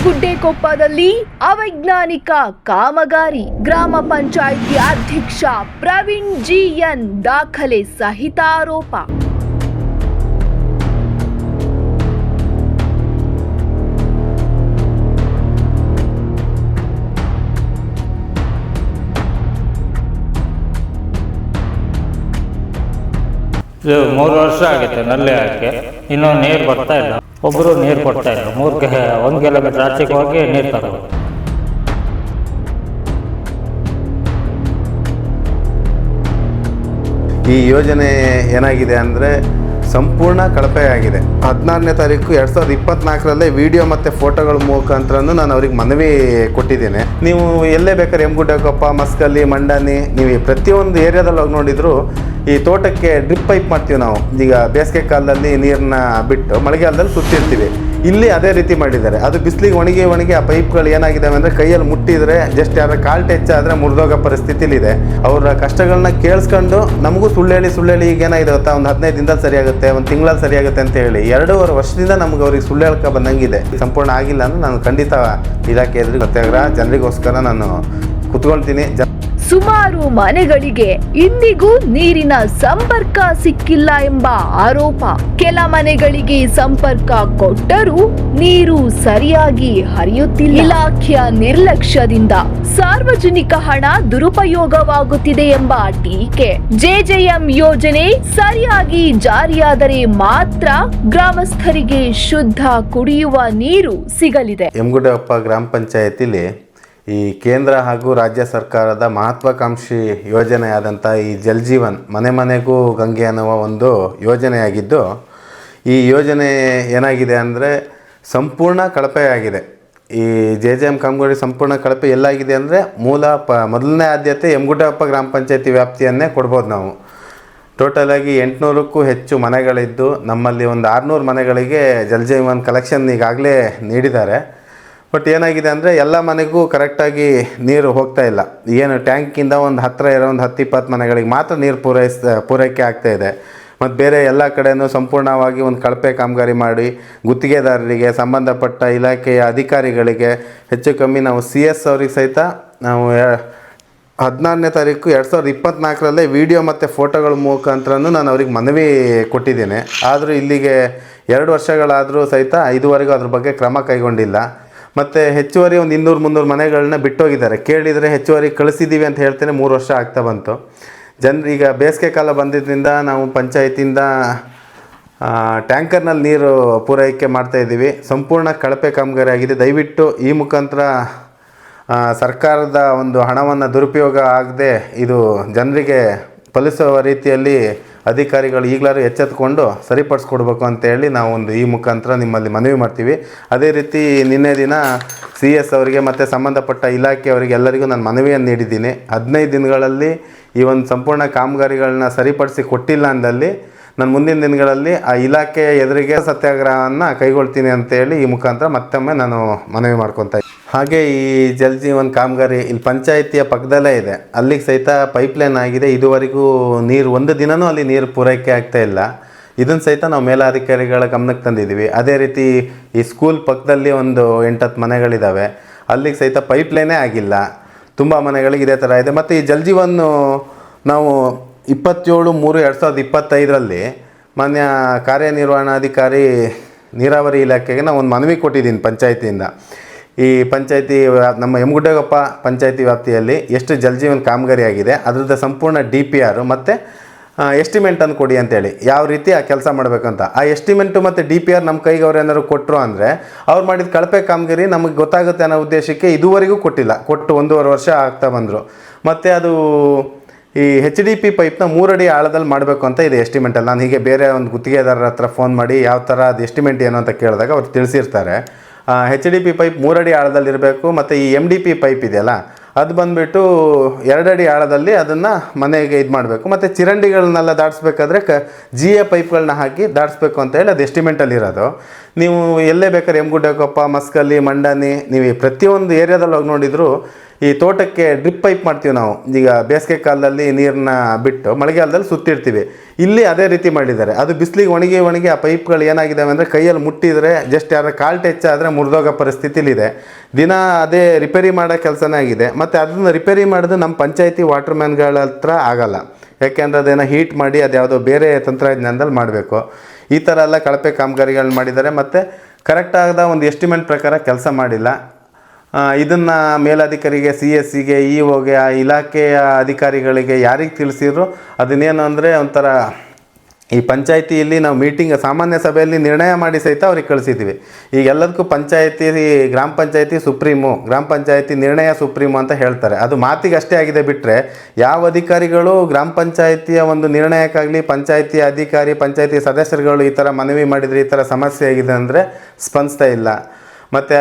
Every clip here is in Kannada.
ಗುಡ್ಡೆಕೊಪ್ಪದಲ್ಲಿ ಅವೈಜ್ಞಾನಿಕ ಕಾಮಗಾರಿ. ಗ್ರಾಮ ಪಂಚಾಯಿತಿ ಅಧ್ಯಕ್ಷ ಪ್ರವೀಣ್ ಜಿಎನ್ ದಾಖಲೆ ಸಹಿತ ಆರೋಪ. ಇದು 3 ವರ್ಷ ಆಗುತ್ತೆ ನಲ್ಲಿ ಹಾಕಿ, ಇನ್ನೂ ನೀರು ಬರ್ತಾ ಇಲ್ಲ. ಒಬ್ಬರು ನೀರು ಕೊಡ್ತಾ ಇಲ್ಲ. 1 ಕಿಲೋಮೀಟರ್ ಆಚೆಗೆ ಹೋಗಿ ನೀರು ತರಬೇಕು. ಈ ಯೋಜನೆ ಏನಾಗಿದೆ ಅಂದರೆ ಸಂಪೂರ್ಣ ಕಳಪೆಯಾಗಿದೆ. 14ನೇ ತಾರೀಕು 2024ರಲ್ಲೇ ವಿಡಿಯೋ ಮತ್ತು ಫೋಟೋಗಳ ಮುಖಾಂತರನೂ ನಾನು ಅವ್ರಿಗೆ ಮನವಿ ಕೊಟ್ಟಿದ್ದೇನೆ. ನೀವು ಎಲ್ಲೇ ಬೇಕಾದ್ರೆ ಎಮ್ಗುಡ್ಡೆಕೊಪ್ಪ, ಮಸ್ಕಲ್ಲಿ, ಮಂಡಾನಿ, ನೀವು ಪ್ರತಿಯೊಂದು ಏರಿಯಾದಲ್ಲಿ ಹೋಗಿ ನೋಡಿದ್ರು ಈ ತೋಟಕ್ಕೆ ಡ್ರಿಪ್ ಪೈಪ್ ಮಾಡ್ತೀವಿ ನಾವು. ಈಗ ಬೇಸಿಗೆ ಕಾಲದಲ್ಲಿ ನೀರನ್ನ ಬಿಟ್ಟು ಮಳೆಗಾಲದಲ್ಲಿ ಸುತ್ತಿರ್ತೀವಿ. ಇಲ್ಲಿ ಅದೇ ರೀತಿ ಮಾಡಿದ್ದಾರೆ. ಅದು ಬಿಸಿಲಿಗೆ ಒಣಗಿ ಆ ಪೈಪ್ಗಳು ಏನಾಗಿದ್ದಾವೆ ಅಂದರೆ ಕೈಯಲ್ಲಿ ಮುಟ್ಟಿದರೆ ಜಸ್ಟ್ ಯಾರ ಕಾಲು ಟಚ್ ಆದರೆ ಮುರಿದೋಗೋ ಪರಿಸ್ಥಿತಿಲಿದೆ. ಅವರ ಕಷ್ಟಗಳನ್ನ ಕೇಳಿಸ್ಕೊಂಡು ನಮಗೂ ಸುಳ್ಳೇಳಿ ಈಗ ಏನಾಗಿದೆ ಗೊತ್ತಾ, ಒಂದು 15 ದಿನದಲ್ಲಿ ಸರಿಯಾಗುತ್ತೆ, ಒಂದು ತಿಂಗಳಲ್ಲಿ ಸರಿಯಾಗುತ್ತೆ ಅಂತ ಹೇಳಿ 2.5 ವರ್ಷದಿಂದ ನಮ್ಗೆ ಅವ್ರಿಗೆ ಸುಳ್ಳು ಹೇಳ್ಕೊ ಬಂದಂಗಿದೆ. ಸಂಪೂರ್ಣ ಆಗಿಲ್ಲ ಅಂದ್ರೆ ನಾನು ಖಂಡಿತ ಇಲಾಖೆ ಎದುರು ಸತ್ಯಾಗ್ರಹ ಜನರಿಗೋಸ್ಕರ ನಾನು ಕುತ್ಕೊಳ್ತೀನಿ. ಸುಮಾರು ಮನೆಗಳಿಗೆ ಇಂದಿಗೂ ನೀರಿನ ಸಂಪರ್ಕ ಸಿಕ್ಕಿಲ್ಲ ಎಂಬ ಆರೋಪ. ಕೆಲ ಮನೆಗಳಿಗೆ ಸಂಪರ್ಕ ಕೊಟ್ಟರೂ ನೀರು ಸರಿಯಾಗಿ ಹರಿಯುತ್ತಿಲ್ಲ. ಇಲಾಖೆಯ ನಿರ್ಲಕ್ಷ್ಯದಿಂದ ಸಾರ್ವಜನಿಕ ಹಣ ದುರುಪಯೋಗವಾಗುತ್ತಿದೆ ಎಂಬ ಟೀಕೆ. ಜೆಜೆಎಂ ಯೋಜನೆ ಸರಿಯಾಗಿ ಜಾರಿಯಾದರೆ ಮಾತ್ರ ಗ್ರಾಮಸ್ಥರಿಗೆ ಶುದ್ಧ ಕುಡಿಯುವ ನೀರು ಸಿಗಲಿದೆ. ಎಮ್ಗುಡ್ಡೆಕೊಪ್ಪ ಗ್ರಾಮ ಪಂಚಾಯತಿಲಿ ಈ ಕೇಂದ್ರ ಹಾಗೂ ರಾಜ್ಯ ಸರ್ಕಾರದ ಮಹತ್ವಾಕಾಂಕ್ಷಿ ಯೋಜನೆಯಾದಂಥ ಈ ಜಲ್ ಜೀವನ್ ಮನೆ ಮನೆಗೂ ಗಂಗೆ ಅನ್ನುವ ಒಂದು ಯೋಜನೆಯಾಗಿದ್ದು, ಈ ಯೋಜನೆ ಏನಾಗಿದೆ ಅಂದರೆ ಸಂಪೂರ್ಣ ಕಳಪೆಯಾಗಿದೆ. ಈ ಜೆಜೆಎಂ ಕಾಮಗಾರಿ ಸಂಪೂರ್ಣ ಕಳಪೆ ಎಲ್ಲಾಗಿದೆ ಅಂದರೆ ಮೊದಲನೇ ಆದ್ಯತೆ ಎಮ್ಗುಡ್ಡೆಕೊಪ್ಪ ಗ್ರಾಮ ಪಂಚಾಯತಿ ವ್ಯಾಪ್ತಿಯನ್ನೇ ಕೊಡ್ಬೋದು ನಾವು. ಟೋಟಲಾಗಿ 800ಕ್ಕೂ ಹೆಚ್ಚು ಮನೆಗಳಿದ್ದು ನಮ್ಮಲ್ಲಿ ಒಂದು 600 ಮನೆಗಳಿಗೆ ಜಲ್ ಜೀವನ್ ಕಲೆಕ್ಷನ್ ಈಗಾಗಲೇ ನೀಡಿದ್ದಾರೆ. ಬಟ್ ಏನಾಗಿದೆ ಅಂದರೆ ಎಲ್ಲ ಮನೆಗೂ ಕರೆಕ್ಟಾಗಿ ನೀರು ಹೋಗ್ತಾ ಇಲ್ಲ. ಏನು ಟ್ಯಾಂಕಿಂದ ಒಂದು ಹತ್ತಿರ ಇರೋ ಒಂದು 10-20 ಮನೆಗಳಿಗೆ ಮಾತ್ರ ನೀರು ಪೂರೈಕೆ ಆಗ್ತಾಯಿದೆ. ಮತ್ತು ಬೇರೆ ಎಲ್ಲ ಕಡೆಯೂ ಸಂಪೂರ್ಣವಾಗಿ ಒಂದು ಕಳಪೆ ಕಾಮಗಾರಿ ಮಾಡಿ ಗುತ್ತಿಗೆದಾರರಿಗೆ, ಸಂಬಂಧಪಟ್ಟ ಇಲಾಖೆಯ ಅಧಿಕಾರಿಗಳಿಗೆ ಹೆಚ್ಚು ಕಮ್ಮಿ ನಾವು CS ಅವ್ರಿಗೆ ಸಹಿತ ನಾವು 14ನೇ ತಾರೀಕು 2024ರಲ್ಲೇ ವಿಡಿಯೋ ಮತ್ತು ಫೋಟೋಗಳ ಮುಖಾಂತರನೂ ನಾನು ಅವ್ರಿಗೆ ಮನವಿ ಕೊಟ್ಟಿದ್ದೇನೆ. ಆದರೂ ಇಲ್ಲಿಗೆ 2 ವರ್ಷಗಳಾದರೂ ಸಹಿತ ಇದುವರೆಗೂ ಅದ್ರ ಬಗ್ಗೆ ಕ್ರಮ ಕೈಗೊಂಡಿಲ್ಲ. ಮತ್ತು ಹೆಚ್ಚುವರಿ ಒಂದು 200-300 ಮನೆಗಳನ್ನ ಬಿಟ್ಟೋಗಿದ್ದಾರೆ. ಕೇಳಿದರೆ ಹೆಚ್ಚುವರಿ ಕಳಿಸಿದ್ದೀವಿ ಅಂತ ಹೇಳ್ತೇನೆ 3 ವರ್ಷ ಆಗ್ತಾ ಬಂತು. ಜನರೀಗ ಬೇಸಿಗೆ ಕಾಲ ಬಂದಿದ್ದರಿಂದ ನಾವು ಪಂಚಾಯತಿಯಿಂದ ಟ್ಯಾಂಕರ್ನಲ್ಲಿ ನೀರು ಪೂರೈಕೆ ಮಾಡ್ತಾಯಿದ್ದೀವಿ. ಸಂಪೂರ್ಣ ಕಳಪೆ ಕಾಮಗಾರಿ ಆಗಿದೆ. ದಯವಿಟ್ಟು ಈ ಮುಖಾಂತರ ಸರ್ಕಾರದ ಒಂದು ಹಣವನ್ನು ದುರುಪಯೋಗ ಆಗದೆ ಇದು ಜನರಿಗೆ ಫಲಿಸುವ ರೀತಿಯಲ್ಲಿ ಅಧಿಕಾರಿಗಳು ಈಗಲಾರು ಎಚ್ಚೆತ್ತುಕೊಂಡು ಸರಿಪಡಿಸ್ಕೊಡ್ಬೇಕು ಅಂತೇಳಿ ನಾವು ಈ ಮುಖಾಂತರ ನಿಮ್ಮಲ್ಲಿ ಮನವಿ ಮಾಡ್ತೀವಿ. ಅದೇ ರೀತಿ ನಿನ್ನೆ ದಿನ CS ಅವರಿಗೆ ಮತ್ತು ಸಂಬಂಧಪಟ್ಟ ಇಲಾಖೆಯವರಿಗೆ ಎಲ್ಲರಿಗೂ ನಾನು ಮನವಿಯನ್ನು ನೀಡಿದ್ದೀನಿ. 15 ದಿನಗಳಲ್ಲಿ ಈ ಒಂದು ಸಂಪೂರ್ಣ ಕಾಮಗಾರಿಗಳನ್ನ ಸರಿಪಡಿಸಿ ಕೊಟ್ಟಿಲ್ಲ ಅಂದಲ್ಲಿ ನಾನು ಮುಂದಿನ ದಿನಗಳಲ್ಲಿ ಆ ಇಲಾಖೆಯ ಎದುರಿಗೆ ಸತ್ಯಾಗ್ರಹವನ್ನು ಕೈಗೊಳ್ತೀನಿ ಅಂತೇಳಿ ಈ ಮುಖಾಂತರ ಮತ್ತೊಮ್ಮೆ ನಾನು ಮನವಿ ಮಾಡ್ಕೊತಾ ಇದ್ದೀನಿ. ಹಾಗೆ ಈ ಜಲ್ ಜೀವನ್ ಕಾಮಗಾರಿ ಇಲ್ಲಿ ಪಂಚಾಯಿತಿಯ ಪಕ್ಕದಲ್ಲೇ ಇದೆ. ಅಲ್ಲಿಗೆ ಸಹಿತ ಪೈಪ್ಲೈನ್ ಆಗಿದೆ. ಇದುವರೆಗೂ ನೀರು ಒಂದು ದಿನವೂ ಅಲ್ಲಿ ನೀರು ಪೂರೈಕೆ ಆಗ್ತಾ ಇಲ್ಲ. ಇದನ್ನು ಸಹಿತ ನಾವು ಮೇಲಾಧಿಕಾರಿಗಳ ಗಮನಕ್ಕೆ ತಂದಿದ್ದೀವಿ. ಅದೇ ರೀತಿ ಈ ಸ್ಕೂಲ್ ಪಕ್ಕದಲ್ಲಿ ಒಂದು 8-10 ಮನೆಗಳಿದ್ದಾವೆ. ಅಲ್ಲಿಗೆ ಸಹಿತ ಪೈಪ್ಲೈನೇ ಆಗಿಲ್ಲ. ತುಂಬ ಮನೆಗಳಿಗೆ ಇದೇ ಥರ ಇದೆ. ಮತ್ತು ಈ ಜಲ್ ಜೀವನ್ ನಾವು 27/3/2025ರಲ್ಲಿ ಮಾನ್ಯ ಕಾರ್ಯನಿರ್ವಹಣಾಧಿಕಾರಿ ನೀರಾವರಿ ಇಲಾಖೆಗೆ ನಾವು ಒಂದು ಮನವಿ ಕೊಟ್ಟಿದ್ದೀನಿ ಪಂಚಾಯತಿಯಿಂದ. ಈ ಪಂಚಾಯತಿ ನಮ್ಮ ಎಮ್ಗುಡ್ಡೆಕೊಪ್ಪ ಪಂಚಾಯತಿ ವ್ಯಾಪ್ತಿಯಲ್ಲಿ ಎಷ್ಟು ಜಲ್ ಜೀವನ್ ಕಾಮಗಾರಿ ಆಗಿದೆ ಅದರದ್ದು ಸಂಪೂರ್ಣ DPR ಮತ್ತು ಎಸ್ಟಿಮೇಟನ್ನು ಕೊಡಿ ಅಂತೇಳಿ ಯಾವ ರೀತಿ ಆ ಕೆಲಸ ಮಾಡಬೇಕಂತ. ಆ ಎಸ್ಟಿಮೇಟು ಮತ್ತು DPR ನಮ್ಮ ಕೈಗೆ ಅವ್ರು ಏನಾದ್ರು ಕೊಟ್ಟರು ಅಂದರೆ ಅವ್ರು ಮಾಡಿದ ಕಳಪೆ ಕಾಮಗಾರಿ ನಮಗೆ ಗೊತ್ತಾಗುತ್ತೆ ಅನ್ನೋ ಉದ್ದೇಶಕ್ಕೆ ಇದುವರೆಗೂ ಕೊಟ್ಟಿಲ್ಲ. ಕೊಟ್ಟು 1.5 ವರ್ಷ ಆಗ್ತಾ ಬಂದರು. ಮತ್ತು ಅದು ಈ HDP ಪೈಪ್ನ 3 ಅಡಿ ಆಳದಲ್ಲಿ ಮಾಡಬೇಕು ಅಂತ ಇದೆ ಎಸ್ಟಿಮೇಟಲ್ಲಿ. ನಾನು ಹೀಗೆ ಬೇರೆ ಒಂದು ಗುತ್ತಿಗೆದಾರರ ಹತ್ರ ಫೋನ್ ಮಾಡಿ ಯಾವ ಥರ ಅದು ಎಸ್ಟಿಮೇಟ್ ಏನು ಅಂತ ಕೇಳಿದಾಗ ಅವ್ರು ತಿಳಿಸಿರ್ತಾರೆ. HDP ಪೈಪ್ 3 ಅಡಿ ಆಳದಲ್ಲಿರಬೇಕು. ಮತ್ತು ಈ MDP ಪೈಪ್ ಇದೆಯಲ್ಲ ಅದು ಬಂದುಬಿಟ್ಟು 2 ಅಡಿ ಆಳದಲ್ಲಿ ಅದನ್ನು ಮನೆಗೆ ಇದು ಮಾಡಬೇಕು. ಮತ್ತು ಚರಂಡಿಗಳನ್ನೆಲ್ಲ ದಾಟಿಸ್ಬೇಕಾದ್ರೆ GA ಪೈಪ್ಗಳನ್ನ ಹಾಕಿ ದಾಟಿಸ್ಬೇಕು ಅಂತ ಹೇಳಿ ಅದು ಎಸ್ಟಿಮೇಟಲ್ಲಿರೋದು. ನೀವು ಎಲ್ಲೇ ಬೇಕಾದ್ರೆ ಎಮ್ಗುಡ್ಡಕೊಪ್ಪ, ಮಸ್ಕಲ್ಲಿ, ಮಂಡಾನಿ, ನೀವು ಈ ಪ್ರತಿಯೊಂದು ಏರಿಯಾದಲ್ಲಿ ಹೋಗಿ ನೋಡಿದ್ರು ಈ ತೋಟಕ್ಕೆ ಡ್ರಿಪ್ ಪೈಪ್ ಮಾಡ್ತೀವಿ ನಾವು. ಈಗ ಬೇಸಿಗೆ ಕಾಲದಲ್ಲಿ ನೀರನ್ನ ಬಿಟ್ಟು ಮಳೆಗಾಲದಲ್ಲಿ ಸುತ್ತಿರ್ತೀವಿ. ಇಲ್ಲಿ ಅದೇ ರೀತಿ ಮಾಡಿದ್ದಾರೆ. ಅದು ಬಿಸಿಲಿಗೆ ಒಣಗಿ ಆ ಪೈಪ್ಗಳು ಏನಾಗಿದ್ದಾವೆ ಅಂದರೆ ಕೈಯಲ್ಲಿ ಮುಟ್ಟಿದರೆ ಜಸ್ಟ್ ಯಾರ ಕಾಲು ಟಚ್ ಆದರೆ ಮುರಿದೋಗೋ ಪರಿಸ್ಥಿತಿಲಿದೆ. ದಿನ ಅದೇ ರಿಪೇರಿ ಮಾಡೋ ಕೆಲಸನೇ ಆಗಿದೆ. ಮತ್ತು ಅದನ್ನು ರಿಪೇರಿ ಮಾಡಿದ್ರೆ ನಮ್ಮ ಪಂಚಾಯತಿ ವಾಟರ್ಮ್ಯಾನ್ಗಳ ಹತ್ರ ಆಗಲ್ಲ. ಯಾಕೆಂದರೆ ಅದೇನೋ ಹೀಟ್ ಮಾಡಿ ಅದು ಯಾವುದೋ ಬೇರೆ ತಂತ್ರಜ್ಞಾನದಲ್ಲಿ ಮಾಡಬೇಕು. ಈ ಥರ ಎಲ್ಲ ಕಳಪೆ ಕಾಮಗಾರಿಗಳನ್ನ ಮಾಡಿದ್ದಾರೆ. ಮತ್ತು ಕರೆಕ್ಟಾದ ಒಂದು ಎಸ್ಟಿಮೇಟ್ ಪ್ರಕಾರ ಕೆಲಸ ಮಾಡಿಲ್ಲ. ಇದನ್ನು ಮೇಲಧಿಕಾರಿಗೆ, CSಗೆ, EOಗೆ, ಆ ಇಲಾಖೆಯ ಅಧಿಕಾರಿಗಳಿಗೆ ಯಾರಿಗೆ ತಿಳಿಸಿದ್ರು ಅದನ್ನೇನು ಅಂದರೆ ಒಂಥರ ಈ ಪಂಚಾಯತಿಯಲ್ಲಿ ನಾವು ಮೀಟಿಂಗ್ ಸಾಮಾನ್ಯ ಸಭೆಯಲ್ಲಿ ನಿರ್ಣಯ ಮಾಡಿ ಸಹಿತ ಅವ್ರಿಗೆ ಕಳಿಸಿದ್ದೀವಿ. ಈಗ ಎಲ್ಲದಕ್ಕೂ ಪಂಚಾಯತಿ, ಗ್ರಾಮ ಪಂಚಾಯತಿ ಸುಪ್ರೀಮು, ಗ್ರಾಮ ಪಂಚಾಯತಿ ನಿರ್ಣಯ ಸುಪ್ರೀಮು ಅಂತ ಹೇಳ್ತಾರೆ. ಅದು ಮಾತಿಗೆ ಅಷ್ಟೇ ಆಗಿದೆ ಬಿಟ್ಟರೆ ಯಾವ ಅಧಿಕಾರಿಗಳು ಗ್ರಾಮ ಪಂಚಾಯತಿಯ ಒಂದು ನಿರ್ಣಯಕ್ಕಾಗಲಿ, ಪಂಚಾಯತಿ ಅಧಿಕಾರಿ, ಪಂಚಾಯತಿ ಸದಸ್ಯರುಗಳು ಈ ಥರ ಮನವಿ ಮಾಡಿದರೆ ಈ ಥರ ಸಮಸ್ಯೆ ಆಗಿದೆ ಅಂದರೆ ಸ್ಪಂದಿಸ್ತಾ ಇಲ್ಲ. ಮತ್ತು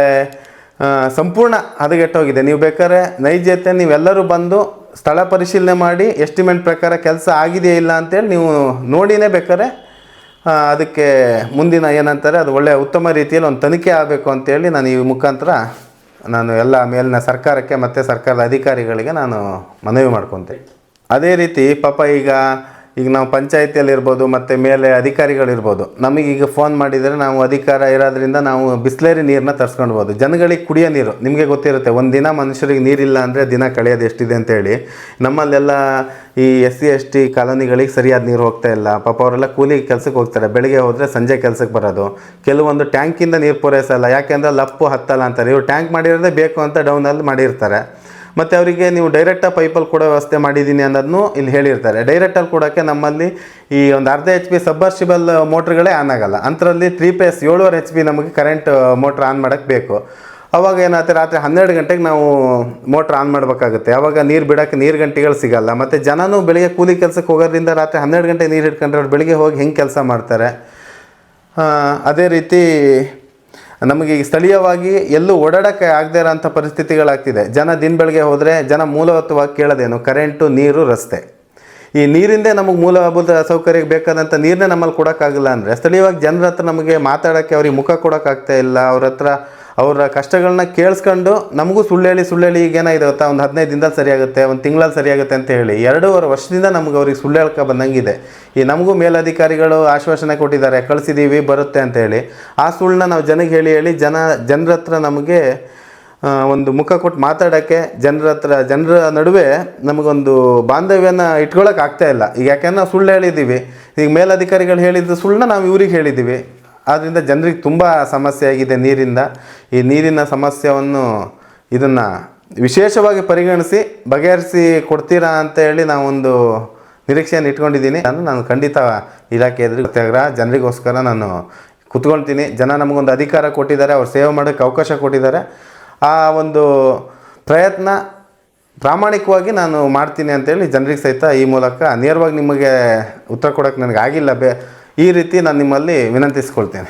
ಸಂಪೂರ್ಣ ಹದಗೆಟ್ಟೋಗಿದೆ. ನೀವು ಬೇಕಾದ್ರೆ ನೈಜತೆ ನೀವೆಲ್ಲರೂ ಬಂದು ಸ್ಥಳ ಪರಿಶೀಲನೆ ಮಾಡಿ ಎಸ್ಟಿಮೇಟ್ ಪ್ರಕಾರ ಕೆಲಸ ಆಗಿದೆಯಾ ಇಲ್ಲ ಅಂತೇಳಿ ನೀವು ನೋಡಿನೇ ಬೇಕಾದ್ರೆ ಅದಕ್ಕೆ ಮುಂದಿನ ಏನಂತಾರೆ ಅದು ಒಳ್ಳೆಯ ಉತ್ತಮ ರೀತಿಯಲ್ಲಿ ಒಂದು ತನಿಖೆ ಆಗಬೇಕು ಅಂತೇಳಿ ನಾನು ಈ ಮುಖಾಂತರ ನಾನು ಎಲ್ಲ ಮೇಲಿನ ಸರ್ಕಾರಕ್ಕೆ ಮತ್ತು ಸರ್ಕಾರದ ಅಧಿಕಾರಿಗಳಿಗೆ ನಾನು ಮನವಿ ಮಾಡ್ಕೊತೀನಿ. ಅದೇ ರೀತಿ ಪಾಪ ಈಗ ನಾವು ಪಂಚಾಯತಿಯಲ್ಲಿರ್ಬೋದು ಮತ್ತು ಮೇಲೆ ಅಧಿಕಾರಿಗಳಿರ್ಬೋದು, ನಮಗೀಗ ಫೋನ್ ಮಾಡಿದರೆ ನಾವು ಅಧಿಕಾರ ಇರೋದ್ರಿಂದ ನಾವು ಬಿಸ್ಲೇರಿ ನೀರನ್ನ ತರಿಸ್ಕೊಳ್ಬೋದು. ಜನಗಳಿಗೆ ಕುಡಿಯೋ ನೀರು ನಿಮಗೆ ಗೊತ್ತಿರುತ್ತೆ. ಒಂದು ದಿನ ಮನುಷ್ಯರಿಗೆ ನೀರಿಲ್ಲ ಅಂದರೆ ದಿನ ಕಳೆಯೋದು ಎಷ್ಟಿದೆ ಅಂತೇಳಿ. ನಮ್ಮಲ್ಲೆಲ್ಲ ಈ SC ST ಕಾಲೋನಿಗಳಿಗೆ ಸರಿಯಾದ ನೀರು ಹೋಗ್ತಾ ಇಲ್ಲ. ಪಾಪ ಅವರೆಲ್ಲ ಕೂಲಿ ಕೆಲಸಕ್ಕೆ ಹೋಗ್ತಾರೆ. ಬೆಳಗ್ಗೆ ಹೋದರೆ ಸಂಜೆ ಕೆಲಸಕ್ಕೆ ಬರೋದು. ಕೆಲವೊಂದು ಟ್ಯಾಂಕಿಂದ ನೀರು ಪೂರೈಸಲ್ಲ. ಯಾಕೆಂದರೆ ಲಪ್ಪು ಹತ್ತಲ್ಲ ಅಂತಾರೆ. ಇವರು ಟ್ಯಾಂಕ್ ಮಾಡಿರೋದೇ ಬೇಕು ಅಂತ ಡೌನಲ್ಲಿ ಮಾಡಿರ್ತಾರೆ. ಮತ್ತು ಅವರಿಗೆ ನೀವು ಡೈರೆಕ್ಟಾಗಿ ಪೈಪಲ್ಲಿ ಕೊಡೋ ವ್ಯವಸ್ಥೆ ಮಾಡಿದ್ದೀನಿ ಅನ್ನೋದನ್ನು ಇಲ್ಲಿ ಹೇಳಿರ್ತಾರೆ. ಡೈರೆಕ್ಟಲ್ಲಿ ಕೊಡೋಕ್ಕೆ ನಮ್ಮಲ್ಲಿ ಈ ಒಂದು ಅರ್ಧ HP ಸಬ್ಮರ್ಸಿಬಲ್ ಮೋಟ್ರ್ಗಳೇ ಆನ್ ಆಗೋಲ್ಲ. ಅಂಥರಲ್ಲಿ 3 phase 7.5 HP ನಮಗೆ ಕರೆಂಟ್ ಮೋಟ್ರ್ ಆನ್ ಮಾಡೋಕ್ಕೆ ಬೇಕು. ಅವಾಗ ಏನಾಗುತ್ತೆ, ರಾತ್ರಿ 12 ಗಂಟೆಗೆ ನಾವು ಮೋಟ್ರ್ ಆನ್ ಮಾಡಬೇಕಾಗುತ್ತೆ. ಆವಾಗ ನೀರು ಬಿಡೋಕ್ಕೆ ನೀರು ಗಂಟೆಗಳು ಸಿಗೋಲ್ಲ. ಮತ್ತು ಜನನೂ ಬೆಳಿಗ್ಗೆ ಕೂಲಿ ಕೆಲಸಕ್ಕೆ ಹೋಗೋದ್ರಿಂದ ರಾತ್ರಿ 12 ಗಂಟೆಗೆ ನೀರು ಹಿಡ್ಕೊಂಡ್ರೆ ಅವ್ರು ಬೆಳಿಗ್ಗೆ ಹೋಗಿ ಹೆಂಗೆ ಕೆಲಸ ಮಾಡ್ತಾರೆ. ಅದೇ ರೀತಿ ನಮಗೆ ಈಗ ಸ್ಥಳೀಯವಾಗಿ ಎಲ್ಲೂ ಓಡಾಡೋಕ್ಕೆ ಆಗದೇ ಇರೋಂಥ ಪರಿಸ್ಥಿತಿಗಳಾಗ್ತಿದೆ. ಜನ ದಿನ ಬೆಳಗ್ಗೆ ಹೋದರೆ ಜನ ಮೂಲಭೂತವಾಗಿ ಕೇಳೋದೇನು, ಕರೆಂಟು, ನೀರು, ರಸ್ತೆ. ಈ ನೀರಿಂದೇ ನಮಗೆ ಮೂಲಭೂತ ಸೌಕರ್ಯಕ್ಕೆ ಬೇಕಾದಂಥ ನೀರನ್ನೇ ನಮ್ಮಲ್ಲಿ ಕೊಡೋಕ್ಕಾಗಲ್ಲ ಅಂದರೆ ಸ್ಥಳೀಯವಾಗಿ ಜನರ ಹತ್ರ ನಮಗೆ ಮಾತಾಡೋಕ್ಕೆ ಅವ್ರಿಗೆ ಮುಖ ಕೊಡೋಕ್ಕಾಗ್ತಾ ಇಲ್ಲ. ಅವ್ರ ಹತ್ರ ಅವರ ಕಷ್ಟಗಳನ್ನ ಕೇಳಿಸ್ಕೊಂಡು ನಮಗೂ ಸುಳ್ಳೇಳಿ ಈಗೇನಾಗಿದೆ ಗೊತ್ತಾ, ಒಂದು 15 ದಿನದಲ್ಲಿ ಸರಿಯಾಗುತ್ತೆ, ಒಂದು ತಿಂಗಳಲ್ಲಿ ಸರಿಯಾಗುತ್ತೆ ಅಂತ ಹೇಳಿ 2.5 ವರ್ಷದಿಂದ ನಮ್ಗೆ ಅವ್ರಿಗೆ ಸುಳ್ಳು ಹೇಳ್ಕೊ ಬಂದಂಗಿದೆ. ಈ ನಮಗೂ ಮೇಲಧಿಕಾರಿಗಳು ಆಶ್ವಾಸನೆ ಕೊಟ್ಟಿದ್ದಾರೆ, ಕಳಿಸಿದ್ದೀವಿ ಬರುತ್ತೆ ಅಂತೇಳಿ. ಆ ಸುಳ್ಳನ್ನ ನಾವು ಜನಕ್ಕೆ ಹೇಳಿ ಜನರ ಹತ್ರ ನಮಗೆ ಒಂದು ಮುಖ ಕೊಟ್ಟು ಮಾತಾಡೋಕ್ಕೆ, ಜನರ ನಡುವೆ ನಮಗೊಂದು ಬಾಂಧವ್ಯನ ಇಟ್ಕೊಳ್ಳೋಕೆ ಆಗ್ತಾ ಇಲ್ಲ. ಈಗ ಯಾಕೆಂದ್ರೆ ನಾವು ಸುಳ್ಳು ಹೇಳಿದ್ದೀವಿ. ಈಗ ಮೇಲಧಿಕಾರಿಗಳು ಹೇಳಿದ್ದು ಸುಳ್ಳನ್ನ ನಾವು ಇವ್ರಿಗೆ ಹೇಳಿದ್ದೀವಿ. ಆದ್ದರಿಂದ ಜನರಿಗೆ ತುಂಬ ಸಮಸ್ಯೆ ಆಗಿದೆ ನೀರಿಂದ. ಈ ನೀರಿನ ಸಮಸ್ಯೆಯನ್ನು ಇದನ್ನು ವಿಶೇಷವಾಗಿ ಪರಿಗಣಿಸಿ ಬಗೆಹರಿಸಿ ಕೊಡ್ತೀರಾ ಅಂತ ಹೇಳಿ ನಾವೊಂದು ನಿರೀಕ್ಷೆಯನ್ನು ಇಟ್ಕೊಂಡಿದ್ದೀನಿ. ನಾನು ಖಂಡಿತ ಇಲಾಖೆ ಎದುರು ಜನರಿಗೋಸ್ಕರ ನಾನು ಕುತ್ಕೊಳ್ತೀನಿ. ಜನ ನಮಗೊಂದು ಅಧಿಕಾರ ಕೊಟ್ಟಿದ್ದಾರೆ, ಅವ್ರು ಸೇವೆ ಮಾಡೋಕ್ಕೆ ಅವಕಾಶ ಕೊಟ್ಟಿದ್ದಾರೆ. ಆ ಒಂದು ಪ್ರಯತ್ನ ಪ್ರಾಮಾಣಿಕವಾಗಿ ನಾನು ಮಾಡ್ತೀನಿ ಅಂತೇಳಿ ಜನರಿಗೆ ಸಹಿತ ಈ ಮೂಲಕ ನೇರವಾಗಿ ನಿಮಗೆ ಉತ್ತರ ಕೊಡೋಕ್ಕೆ ನನಗೆ ಆಗಿಲ್ಲ. ಈ ರೀತಿ ನಾನು ನಿಮ್ಮಲ್ಲಿ ವಿನಂತಿಸ್ಕೊಳ್ತೇನೆ.